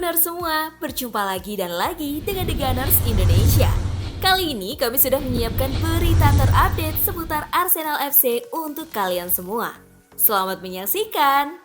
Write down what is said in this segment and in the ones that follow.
Gunners semua, berjumpa lagi dan lagi dengan The Gunners Indonesia. Kali ini kami sudah menyiapkan berita terupdate seputar Arsenal FC untuk kalian semua. Selamat menyaksikan!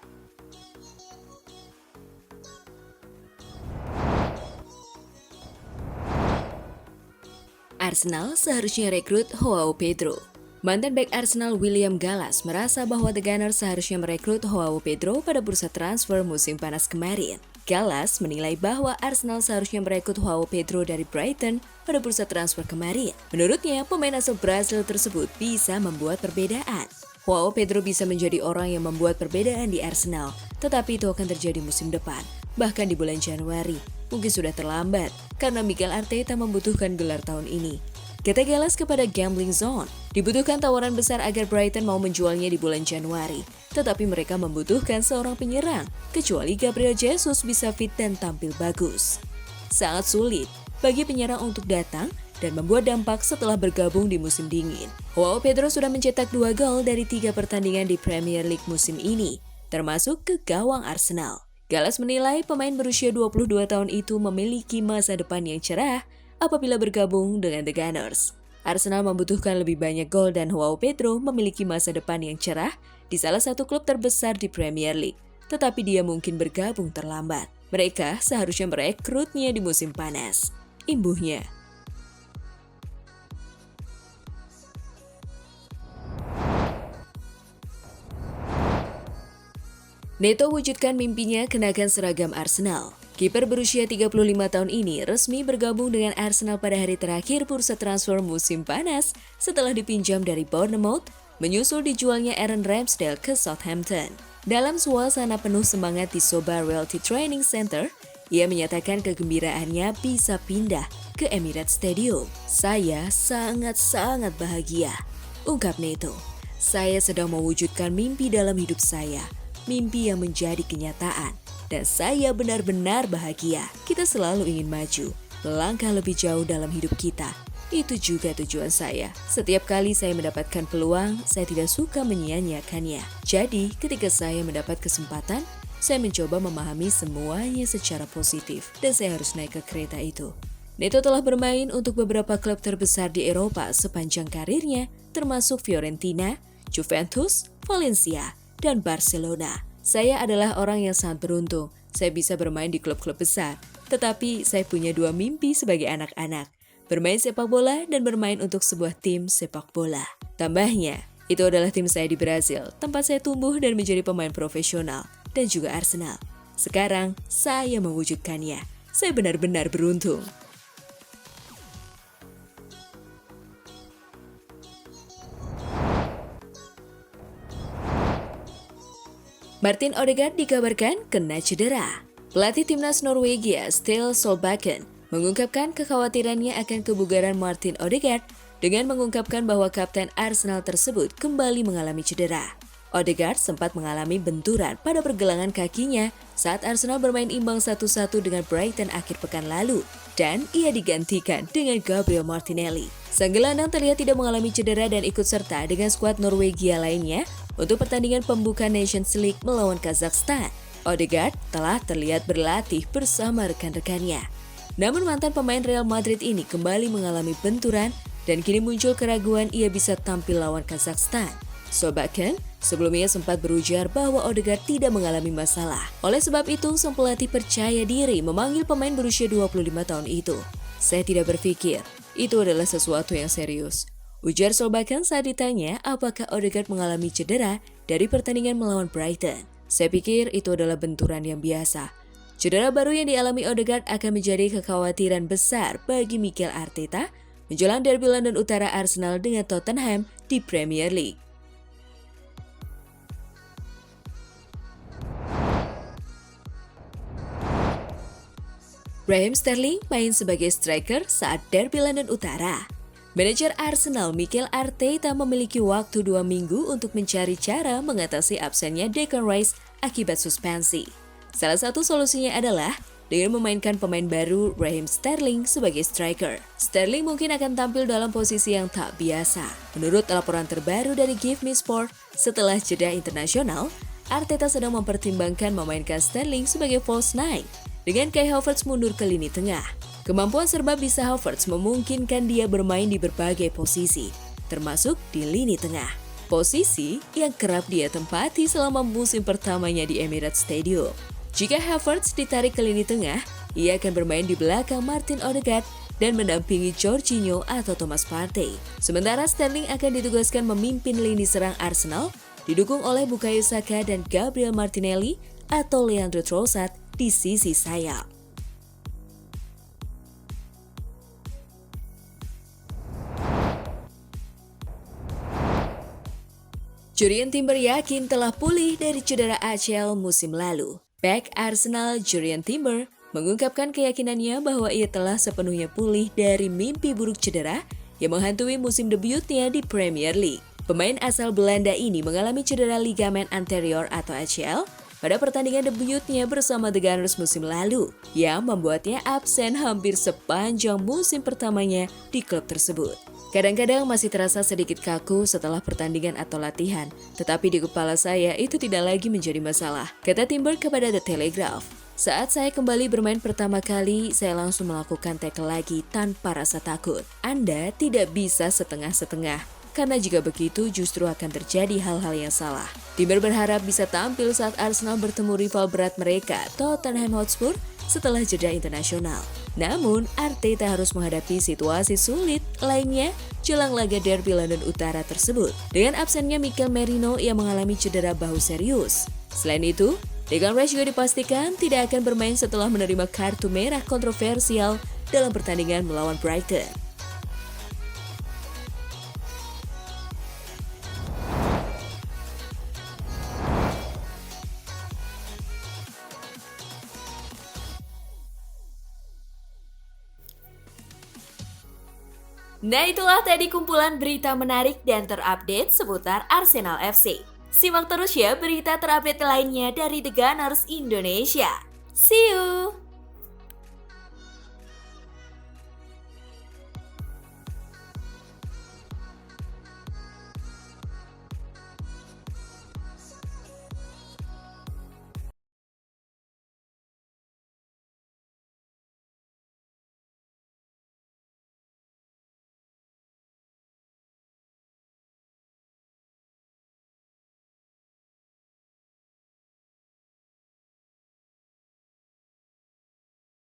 Arsenal seharusnya rekrut Joao Pedro. Mantan bek Arsenal William Gallas merasa bahwa The Gunners seharusnya merekrut Joao Pedro pada bursa transfer musim panas kemarin. Gallas menilai bahwa Arsenal seharusnya merekrut Joao Pedro dari Brighton pada bursa transfer kemarin. Menurutnya, pemain asal Brasil tersebut bisa membuat perbedaan. Joao Pedro bisa menjadi orang yang membuat perbedaan di Arsenal, tetapi itu akan terjadi musim depan, bahkan di bulan Januari. Mungkin sudah terlambat, karena Mikel Arteta membutuhkan gelar tahun ini. Kata Gallas kepada Gambling Zone, dibutuhkan tawaran besar agar Brighton mau menjualnya di bulan Januari. Tetapi mereka membutuhkan seorang penyerang, kecuali Gabriel Jesus bisa fit dan tampil bagus. Sangat sulit bagi penyerang untuk datang dan membuat dampak setelah bergabung di musim dingin. Joao Pedro sudah mencetak 2 gol dari 3 pertandingan di Premier League musim ini, termasuk ke gawang Arsenal. Gallas menilai pemain berusia 22 tahun itu memiliki masa depan yang cerah apabila bergabung dengan The Gunners. Arsenal membutuhkan lebih banyak gol dan Joao Pedro memiliki masa depan yang cerah di salah satu klub terbesar di Premier League, tetapi dia mungkin bergabung terlambat. Mereka seharusnya merekrutnya di musim panas. Imbuhnya. Neto wujudkan mimpinya kenakan seragam Arsenal. Kiper berusia 35 tahun ini resmi bergabung dengan Arsenal pada hari terakhir bursa transfer musim panas setelah dipinjam dari Bournemouth, menyusul dijualnya Aaron Ramsdale ke Southampton. Dalam suasana penuh semangat di Soba Realty Training Center, ia menyatakan kegembiraannya bisa pindah ke Emirates Stadium. "Saya sangat-sangat bahagia," ungkap Neto. "Saya sedang mewujudkan mimpi dalam hidup saya. Mimpi yang menjadi kenyataan, dan saya benar-benar bahagia. Kita selalu ingin maju, melangkah lebih jauh dalam hidup kita. Itu juga tujuan saya. Setiap kali saya mendapatkan peluang, saya tidak suka menyia-nyiakannya. Jadi, ketika saya mendapat kesempatan, saya mencoba memahami semuanya secara positif, dan saya harus naik ke kereta itu." Neto telah bermain untuk beberapa klub terbesar di Eropa sepanjang karirnya, termasuk Fiorentina, Juventus, Valencia, dan Barcelona. "Saya adalah orang yang sangat beruntung. Saya bisa bermain di klub-klub besar. Tetapi saya punya 2 mimpi sebagai anak-anak. Bermain sepak bola dan bermain untuk sebuah tim sepak bola." Tambahnya, itu adalah tim saya di Brasil, tempat saya tumbuh dan menjadi pemain profesional, dan juga Arsenal. Sekarang, saya mewujudkannya. Saya benar-benar beruntung. Martin Odegaard dikabarkan kena cedera. Pelatih timnas Norwegia, Ståle Solbakken, mengungkapkan kekhawatirannya akan kebugaran Martin Odegaard dengan mengungkapkan bahwa kapten Arsenal tersebut kembali mengalami cedera. Odegaard sempat mengalami benturan pada pergelangan kakinya saat Arsenal bermain imbang 1-1 dengan Brighton akhir pekan lalu, dan ia digantikan dengan Gabriel Martinelli. Sang gelandang terlihat tidak mengalami cedera dan ikut serta dengan skuad Norwegia lainnya untuk pertandingan pembuka Nations League melawan Kazakhstan. Odegaard telah terlihat berlatih bersama rekan-rekannya. Namun mantan pemain Real Madrid ini kembali mengalami benturan dan kini muncul keraguan ia bisa tampil lawan Kazakhstan. Solbakken sebelumnya sempat berujar bahwa Odegaard tidak mengalami masalah. Oleh sebab itu, sang pelatih percaya diri memanggil pemain berusia 25 tahun itu. "Saya tidak berpikir itu adalah sesuatu yang serius," ujar Solbakken saat ditanya apakah Odegaard mengalami cedera dari pertandingan melawan Brighton. "Saya pikir itu adalah benturan yang biasa." Cedera baru yang dialami Odegaard akan menjadi kekhawatiran besar bagi Mikel Arteta menjelang derby London Utara Arsenal dengan Tottenham di Premier League. Raheem Sterling main sebagai striker saat derby London Utara. Manajer Arsenal Mikel Arteta memiliki waktu 2 minggu untuk mencari cara mengatasi absennya Declan Rice akibat suspensi. Salah satu solusinya adalah dengan memainkan pemain baru Raheem Sterling sebagai striker. Sterling mungkin akan tampil dalam posisi yang tak biasa. Menurut laporan terbaru dari Give Me Sport, setelah jeda internasional, Arteta sedang mempertimbangkan memainkan Sterling sebagai false nine dengan Kai Havertz mundur ke lini tengah. Kemampuan serba bisa Havertz memungkinkan dia bermain di berbagai posisi, termasuk di lini tengah. Posisi yang kerap dia tempati selama musim pertamanya di Emirates Stadium. Jika Havertz ditarik ke lini tengah, ia akan bermain di belakang Martin Odegaard dan mendampingi Jorginho atau Thomas Partey. Sementara Sterling akan ditugaskan memimpin lini serang Arsenal, didukung oleh Bukayo Saka dan Gabriel Martinelli atau Leandro Trossard di sisi sayap. Jurrien Timber yakin telah pulih dari cedera ACL musim lalu. Bek Arsenal Jurrien Timber mengungkapkan keyakinannya bahwa ia telah sepenuhnya pulih dari mimpi buruk cedera yang menghantui musim debutnya di Premier League. Pemain asal Belanda ini mengalami cedera ligamen anterior atau ACL pada pertandingan debutnya bersama The Gunners musim lalu, yang membuatnya absen hampir sepanjang musim pertamanya di klub tersebut. Kadang-kadang masih terasa sedikit kaku setelah pertandingan atau latihan, tetapi di kepala saya itu tidak lagi menjadi masalah, kata Timber kepada The Telegraph. Saat saya kembali bermain pertama kali, saya langsung melakukan tackle lagi tanpa rasa takut. Anda tidak bisa setengah-setengah, karena jika begitu justru akan terjadi hal-hal yang salah. Timber berharap bisa tampil saat Arsenal bertemu rival berat mereka, Tottenham Hotspur, setelah jeda internasional. Namun, Arteta harus menghadapi situasi sulit lainnya jelang laga derby London Utara tersebut, dengan absennya Mikel Merino yang mengalami cedera bahu serius. Selain itu, Declan Rice juga dipastikan tidak akan bermain setelah menerima kartu merah kontroversial dalam pertandingan melawan Brighton. Nah, itulah tadi kumpulan berita menarik dan terupdate seputar Arsenal FC. Simak terus ya berita terupdate lainnya dari The Gunners Indonesia. See you!